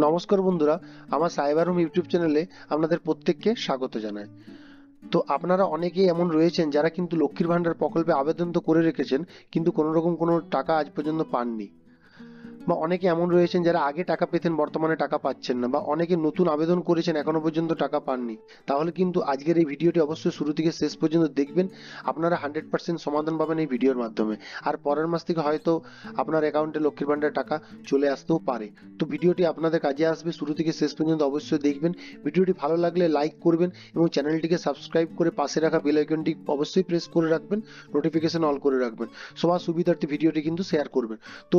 নমস্কার বন্ধুরা, আমার সাইবার হোম ইউটিউব চ্যানেলে আপনাদের প্রত্যেককে স্বাগত জানাই। তো আপনারা অনেকেই এমন রয়েছেন যারা কিন্তু লক্ষ্মীর ভান্ডার প্রকল্পে আবেদন তো করে রেখেছেন, কিন্তু কোনো রকম কোনো টাকা আজ পর্যন্ত পাননি। বা অনেকে এমন রয়েছেন যারা আগে টাকা পেতেন বর্তমানে টাকা পাচ্ছেন না, বা অনেকে নতুন আবেদন করেছেন এখনো পর্যন্ত টাকা পাননি। তাহলে কিন্তু আজকের এই ভিডিওটি অবশ্যই শুরু থেকে শেষ পর্যন্ত দেখবেন। আপনারা 100% সমাধান পাবেন এই ভিডিওর মাধ্যমে। আর পরের মাস থেকে হয়তো আপনার অ্যাকাউন্টে লক্ষ্মীর ভান্ডার টাকা চলে আসতেও পারে। তো ভিডিওটি আপনাদের কাজে আসবে, শুরু থেকে শেষ পর্যন্ত অবশ্যই দেখবেন। ভিডিওটি ভালো লাগলে লাইক করবেন এবং চ্যানেলটিকে সাবস্ক্রাইব করে পাশে রাখা বেল আইকনটি অবশ্যই প্রেস করে রাখবেন, নোটিফিকেশন অল করে রাখবেন। সবার সুবিধার্থে ভিডিওটি কিন্তু শেয়ার করবেন। তো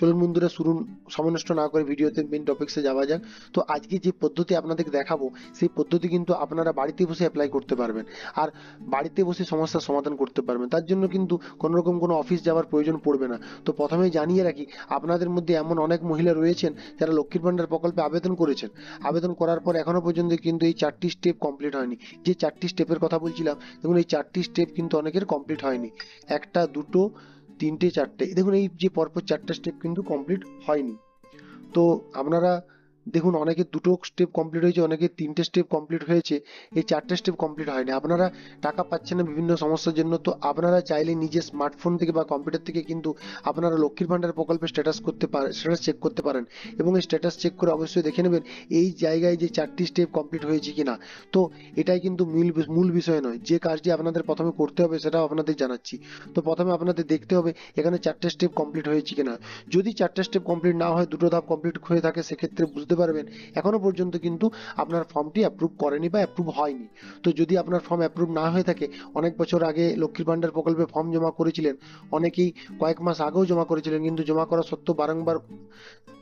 চলুন বন্ধুরা, শুরু সময় নষ্ট না করে ভিডিওতে মেন টপিক্সে যাওয়া যাক। তো আজকে যে পদ্ধতি আপনাদের দেখাবো, সেই পদ্ধতি কিন্তু আপনারা বাড়িতে বসে অ্যাপ্লাই করতে পারবেন, আর বাড়িতে বসে সমস্যার সমাধান করতে পারবেন। তার জন্য কিন্তু কোনো রকম কোনো অফিস যাওয়ার প্রয়োজন পড়বে না। তো প্রথমেই জানিয়ে রাখি, আপনাদের মধ্যে এমন অনেক মহিলা রয়েছেন যারা লক্ষ্মীর ভান্ডার প্রকল্পে আবেদন করেছেন। আবেদন করার পর এখনো পর্যন্ত কিন্তু এই 4টি স্টেপ কমপ্লিট হয়নি। যে 4টি স্টেপের কথা বলছিলাম, দেখুন এই 4টি স্টেপ কিন্তু অনেকের কমপ্লিট হয়নি। একটা, দুটো, তিনটে, চারটে, দেখুন এই যে পরপর 4টা স্টেপ কিন্তু কমপ্লিট হয়নি। তো আপনারা দেখুন, অনেকের দুটো স্টেপ কমপ্লিট হয়েছে, অনেকের তিনটে স্টেপ কমপ্লিট হয়েছে, এই 4টে স্টেপ কমপ্লিট হয়নি। আপনারা টাকা পাচ্ছেন না বিভিন্ন সমস্যার জন্য। তো আপনারা চাইলে নিজের স্মার্টফোন থেকে বা কম্পিউটার থেকে কিন্তু আপনারা লক্ষ্মীর ভান্ডার প্রকল্পের স্ট্যাটাস করতে পারেন, স্ট্যাটাস চেক করতে পারেন। এবং এই স্ট্যাটাস চেক করে অবশ্যই দেখে নেবেন এই জায়গায় যে 4টি স্টেপ কমপ্লিট হয়েছে কিনা। তো এটাই কিন্তু মূল বিষয় নয়, যে কাজটি আপনাদের প্রথমে করতে হবে সেটাও আপনাদের জানাচ্ছি। তো প্রথমে আপনাদের দেখতে হবে এখানে 4টে স্টেপ কমপ্লিট হয়েছে কিনা। যদি 4টে স্টেপ কমপ্লিট না হয়, দুটো ধাপ কমপ্লিট হয়ে থাকে, সেক্ষেত্রে বুঝতে পারবেন এখনো পর্যন্ত কিন্তু আপনার ফর্মটি অ্যাপ্রুভ করেনি বা অ্যাপ্রুভ হয়নি। তো যদি আপনার ফর্ম অ্যাপ্রুভ না হয়ে থাকে, অনেক বছর আগে লক্ষ্মীর ভান্ডার প্রকল্পে ফর্ম জমা করেছিলেন, অনেকেই কয়েক মাস আগেও জমা করেছিলেন, কিন্তু জমা করা সত্ত্বেও বারংবার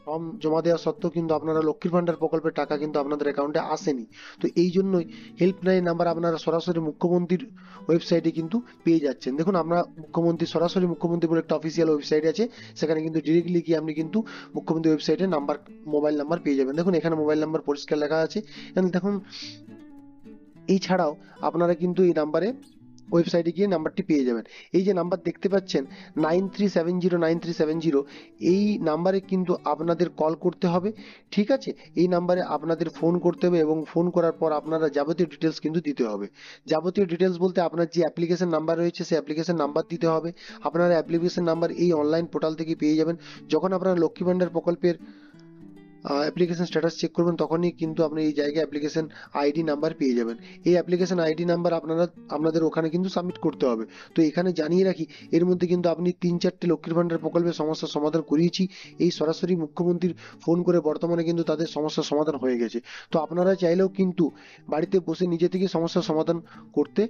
ফর্ম জমা দেওয়া সত্ত্বেও কিন্তু আপনারা লক্ষ্মীর ভান্ডার প্রকল্পের টাকা কিন্তু আপনাদের অ্যাকাউন্টে আসেনি। তো এই জন্যই হেল্পলাইন নাম্বার আপনারা সরাসরি মুখ্যমন্ত্রীর ওয়েবসাইটে কিন্তু পেয়ে যাচ্ছেন। দেখুন, আমরা সরাসরি মুখ্যমন্ত্রী বলে একটা অফিসিয়াল ওয়েবসাইট আছে, সেখানে কিন্তু ডিরেক্টলি গিয়ে আপনি কিন্তু মুখ্যমন্ত্রী ওয়েবসাইটে নাম্বার, মোবাইল নাম্বার পেয়ে যাবেন। দেখুন এখানে মোবাইল নাম্বার পরিষ্কার লেখা আছে। এখানে দেখুন, এই ছাড়াও আপনারা কিন্তু এই নাম্বারে ওয়েবসাইটে গিয়ে নাম্বারটি পেয়ে যাবেন। এই যে নাম্বার দেখতে পাচ্ছেন 9370, এই নাম্বারে কিন্তু আপনাদের কল করতে হবে। ঠিক আছে, এই নাম্বারে আপনাদের ফোন করতে হবে এবং ফোন করার পর আপনারা যাবতীয় ডিটেলস কিন্তু দিতে হবে। যাবতীয় ডিটেলস বলতে আপনার যে অ্যাপ্লিকেশন নাম্বার রয়েছে সেই অ্যাপ্লিকেশন নাম্বার দিতে হবে। আপনারা অ্যাপ্লিকেশন নাম্বার এই অনলাইন পোর্টাল থেকে পেয়ে যাবেন। যখন আপনারা লক্ষ্মী ভান্ডার প্রকল্পের অ্যাপ্লিকেশন স্ট্যাটাস চেক করবেন, তখনই কিন্তু আপনি এই জায়গায় অ্যাপ্লিকেশন আইডি নাম্বার পেয়ে যাবেন। এই অ্যাপ্লিকেশন আইডি নাম্বার আপনাদের ওখানে কিন্তু সাবমিট করতে হবে। তো এখানে জানিয়ে রাখি, এর মধ্যে কিন্তু আপনি 3-4টে লক্ষ্মীর ভান্ডার প্রকল্পের সমস্যার সমাধান করিয়েছি। এই সরাসরি মুখ্যমন্ত্রীর ফোন করে বর্তমানে কিন্তু তাদের সমস্যার সমাধান হয়ে গেছে। তো আপনারা চাইলেও কিন্তু বাড়িতে বসে নিজে থেকে সমস্যার সমাধান করতে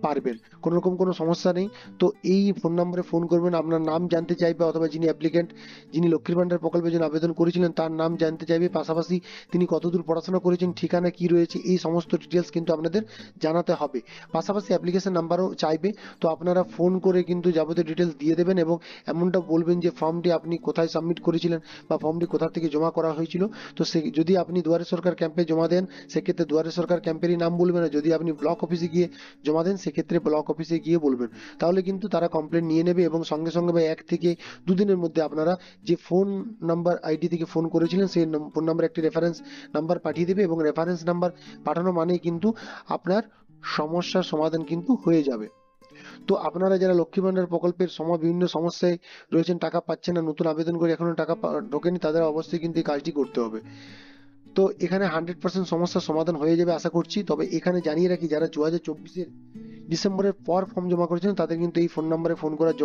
পারবেন, কোনো রকম কোনো সমস্যা নেই। তো এই ফোন নাম্বারে ফোন করবেন, আপনার নাম জানতে চাইবে, অথবা যিনি অ্যাপ্লিকেন্ট, যিনি লক্ষ্মীর ভান্ডার প্রকল্পের জন্য আবেদন করেছিলেন তার নাম জানতে চাইবে, পাশাপাশি তিনি কতদূর পড়াশোনা করেছেন, ঠিকানা কি রয়েছে, এই সমস্ত ডিটেলস কিন্তু আপনাদের জানাতে হবে। পাশাপাশি অ্যাপ্লিকেশন নাম্বারও চাইবে। তো আপনারা ফোন করে কিন্তু যাবতীয় ডিটেলস দিয়ে দেবেন এবং এমনটা বলবেন যে ফর্মটি আপনি কোথায় সাবমিট করেছিলেন বা ফর্মটি কোথা থেকে জমা করা হয়েছিল। তো সে যদি আপনি দুয়ারে সরকার ক্যাম্পে জমা দেন, সেক্ষেত্রে দুয়ারে সরকার ক্যাম্পেরই নাম বলবেন। আর যদি আপনি ব্লক অফিসে গিয়ে জমা দেন, সেক্ষেত্রে ব্লক অফিসে গিয়ে বলবেন। তাহলে কিন্তু তারা কমপ্লেন নিয়ে নেবে এবং সঙ্গে সঙ্গে বা 1 থেকে 2 দিনের মধ্যে আপনারা যে ফোন নাম্বার আইডি থেকে ফোন করেছিলেন সেই ফোন নাম্বার একটি রেফারেন্স নাম্বার পাঠিয়ে দেবে, এবং রেফারেন্স নাম্বার পাঠানো মানেই কিন্তু আপনার সমস্যার সমাধান কিন্তু হয়ে যাবে। তো আপনারা যারা লক্ষ্মী ভান্ডার প্রকল্পের বিভিন্ন সমস্যায় রয়েছেন, টাকা পাচ্ছেন না, নতুন আবেদন করে এখনো টাকা ঢোকেনি, তাদের অবশ্যই কিন্তু এই কাজটি করতে হবে। তো এখানে 100% সমস্যার সমাধান হয়ে যাবে আশা করছি। তবে এখানে জানিয়ে রাখি, যারা 2024-এর ডিসেম্বরের পর ফর্ম জমা করেছেন তাদের কিন্তু এই ফোন নাম্বারে ফোন করার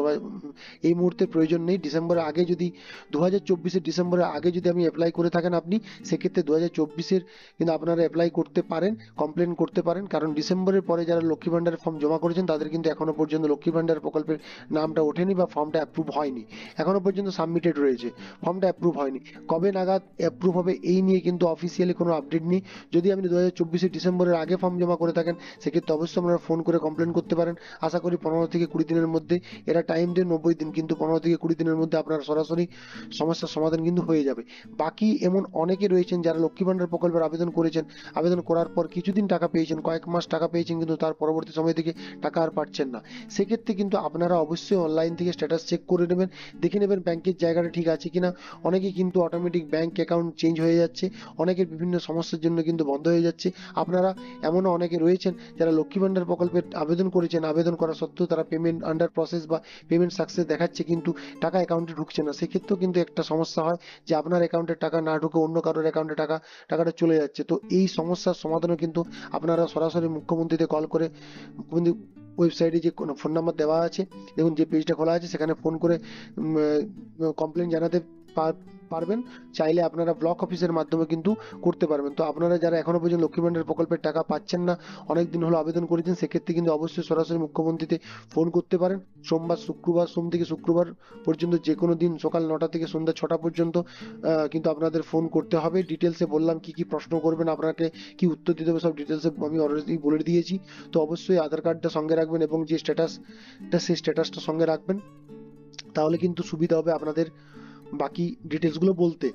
এই মুহূর্তে প্রয়োজন নেই। ডিসেম্বরের আগে যদি 2024-এর ডিসেম্বরের আগে যদি আপনি অ্যাপ্লাই করে থাকেন, আপনি সেক্ষেত্রে 2024-এর কিন্তু আপনারা অ্যাপ্লাই করতে পারেন, কমপ্লেন করতে পারেন। কারণ ডিসেম্বরের পরে যারা লক্ষ্মী ভান্ডারের ফর্ম জমা করেছেন তাদের কিন্তু এখনো পর্যন্ত লক্ষ্মী ভান্ডার প্রকল্পের নামটা ওঠেনি বা ফর্মটা অ্যাপ্রুভ হয়নি। এখনো পর্যন্ত সাবমিটেড রয়েছে, ফর্মটা অ্যাপ্রুভ হয়নি। কবে নাগাদ অ্যাপ্রুভ হবে এই নিয়ে কিন্তু অফিসিয়ালি কোনো আপডেট নেই। যদি আপনি 2024-এর ডিসেম্বরের আগে ফর্ম জমা করে থাকেন, সেক্ষেত্রে অবশ্যই আপনারা ফোন করে কমপ্লেন করতে পারেন। আশা করি 15 থেকে 20 দিনের মধ্যে, এরা টাইম দেয় 90 দিন, কিন্তু 15 থেকে 20 দিনের মধ্যে আপনার সরাসরি সমস্যার সমাধান কিন্তু হয়ে যাবে। বাকি এমন অনেকে রয়েছেন যারা লক্ষ্মী ভান্ডার প্রকল্পের আবেদন করেছেন, আবেদন করার পর কিছুদিন টাকা পেয়েছেন, কয়েক মাস টাকা পেয়েছেন, কিন্তু তার পরবর্তী সময় থেকে টাকা আর পাচ্ছেন না। সেক্ষেত্রে কিন্তু আপনারা অবশ্যই অনলাইন থেকে স্ট্যাটাস চেক করে নেবেন, দেখে নেবেন ব্যাংকের জায়গাটা ঠিক আছে কিনা। অনেকে কিন্তু অটোমেটিক ব্যাংক অ্যাকাউন্ট চেঞ্জ হয়ে যাচ্ছে, অনেকের বিভিন্ন সমস্যার জন্য কিন্তু বন্ধ হয়ে যাচ্ছে। আপনারা, এমনও অনেকে রয়েছেন যারা লক্ষ্মী ভান্ডার প্রকল্পের আবেদন করেছেন, আবেদন করা সত্ত্বেও তারা পেমেন্ট আন্ডার প্রসেস বা পেমেন্ট সাকসেস দেখাচ্ছে, কিন্তু টাকা অ্যাকাউন্টে ঢুকছে না। সেক্ষেত্রেও কিন্তু একটা সমস্যা হয় যে আপনার অ্যাকাউন্টে টাকা না ঢুকে অন্য কারোর অ্যাকাউন্টে টাকাটা চলে যাচ্ছে। তো এই সমস্যার সমাধানও কিন্তু আপনারা সরাসরি মুখ্যমন্ত্রীতে কল করে, মুখ্যমন্ত্রী ওয়েবসাইটে যে কোনো ফোন নাম্বার দেওয়া আছে, দেখুন যে পেজটা খোলা আছে, সেখানে ফোন করে কমপ্লেন জানাতে পারবেন। চাইলে আপনারা ব্লক অফিসের মাধ্যমে কিন্তু করতে পারবেন। তো আপনারা যারা এখনো পর্যন্ত লক্ষ্মী ভান্ডার প্রকল্পের টাকা পাচ্ছেন না, অনেক দিন হলো আবেদন করেছেন, সেক্ষেত্রে কিন্তু অবশ্যই সরাসরি মুখ্যমন্ত্রীতে ফোন করতে পারেন। সোম থেকে শুক্রবার পর্যন্ত যে কোনো দিন সকাল 9টা থেকে সন্ধ্যা 6টা পর্যন্ত কিন্তু আপনাদের ফোন করতে হবে। ডিটেলসে বললাম কি কি প্রশ্ন করবেন, আপনাকে কি উত্তর দিতে হবে, সব ডিটেলসে আমি অলরেডি বলে দিয়েছি। তো অবশ্যই আধার কার্ডটা সঙ্গে রাখবেন এবং যে স্ট্যাটাসটা, সেই স্ট্যাটাসটা সঙ্গে রাখবেন, তাহলে কিন্তু সুবিধা হবে আপনাদের বাকি ডিটেলসগুলো বলতে।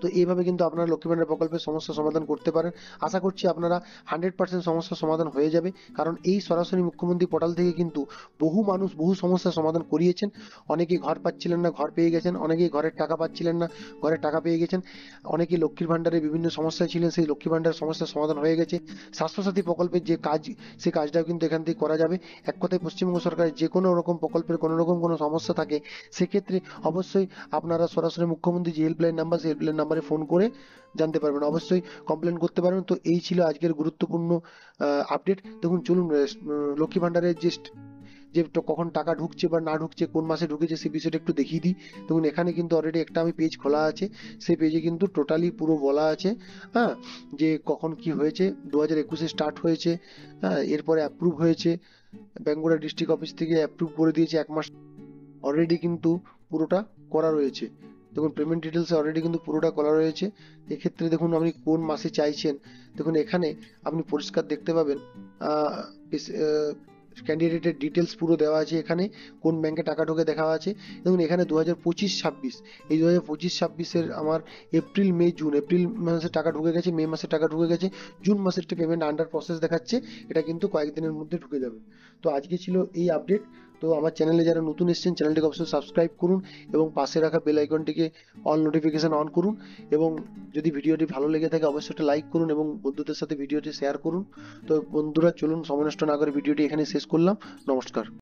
তো এইভাবে কিন্তু আপনারা লক্ষ্মী ভান্ডার প্রকল্পের সমস্যা সমাধান করতে পারেন। আশা করছি আপনারা 100% সমস্যার সমাধান হয়ে যাবে, কারণ এই সরাসরি মুখ্যমন্ত্রী পোর্টাল থেকে কিন্তু বহু মানুষ বহু সমস্যার সমাধান করিয়েছেন। অনেকেই ঘর পাচ্ছিলেন না, ঘর পেয়ে গেছেন, অনেকেই ঘরের টাকা পাচ্ছিলেন না, ঘরের টাকা পেয়ে গেছেন, অনেকেই লক্ষ্মীর ভান্ডারে বিভিন্ন সমস্যায় ছিলেন, সেই লক্ষ্মী ভান্ডার সমস্যার সমাধান হয়ে গেছে। স্বাস্থ্যসাথী প্রকল্পের যে কাজ, সেই কাজটাও কিন্তু এখান থেকে করা যাবে। এক কথায় পশ্চিমবঙ্গ সরকারের যে কোনো রকম প্রকল্পের কোনো রকম কোনো সমস্যা থাকে, সেক্ষেত্রে অবশ্যই আপনারা সরাসরি মুখ্যমন্ত্রী যে হেল্পলাইন নাম্বার, সেই হেল্পলাইন নাম্বারে ফোন করে জানতে পারবেন, অবশ্যই কমপ্লেন করতে পারবেন। তো এই ছিল আজকের গুরুত্বপূর্ণ আপডেট। দেখুন চলুন, লক্ষ্মী ভান্ডারের কখন টাকা ঢুকছে বা না ঢুকছে, কোন মাসে ঢুকেছে, সেই বিষয়টা একটু দেখিয়ে দিই। দেখুন এখানে কিন্তু অলরেডি একটা আমি পেজ খোলা আছে, সেই পেজে কিন্তু টোটালি পুরো বলা আছে, হ্যাঁ, যে কখন কি হয়েছে। 2021-এ স্টার্ট হয়েছে, হ্যাঁ, এরপরে অ্যাপ্রুভ হয়েছে, বাঁকুড়া ডিস্ট্রিক্ট অফিস থেকে অ্যাপ্রুভ করে দিয়েছে 1 মাস অলরেডি, কিন্তু পুরোটা করা রয়েছে। দেখুন পেমেন্ট ডিটেলস অলরেডি কিন্তু পুরোটা করা রয়েছে। এক্ষেত্রে দেখুন আপনি কোন মাসে চাইছেন, দেখুন এখানে আপনি পরিষ্কার দেখতে পাবেন ক্যান্ডিডেটের ডিটেলস পুরো দেওয়া আছে, এখানে কোন ব্যাংকে টাকা ঢোকে দেখা আছে। দেখুন এখানে 2025-26, এই 2025-26-এর আমার এপ্রিল মে জুন, এপ্রিল মাসে টাকা ঢুকে গেছে, মে মাসে টাকা ঢুকে গেছে, জুন মাসের পেমেন্ট আন্ডার প্রসেস দেখাচ্ছে, এটা কিন্তু কয়েকদিনের মধ্যে ঢুকে যাবে। তো আজকে ছিল এই আপডেট। তো আমার চ্যানেলে যারা নতুন এসেছেন, চ্যানেলটিকে অবশ্যই সাবস্ক্রাইব করুন এবং পাশে রাখা বেল আইকনটিকে অল নোটিফিকেশন অন করুন। এবং যদি ভিডিওটি ভালো লেগে থাকে অবশ্যই একটা লাইক করুন এবং বন্ধুদের সাথে ভিডিওটি শেয়ার করুন। তো বন্ধুরা চলুন সময় নষ্ট না করে ভিডিওটি এখানে শেষ করলাম। নমস্কার।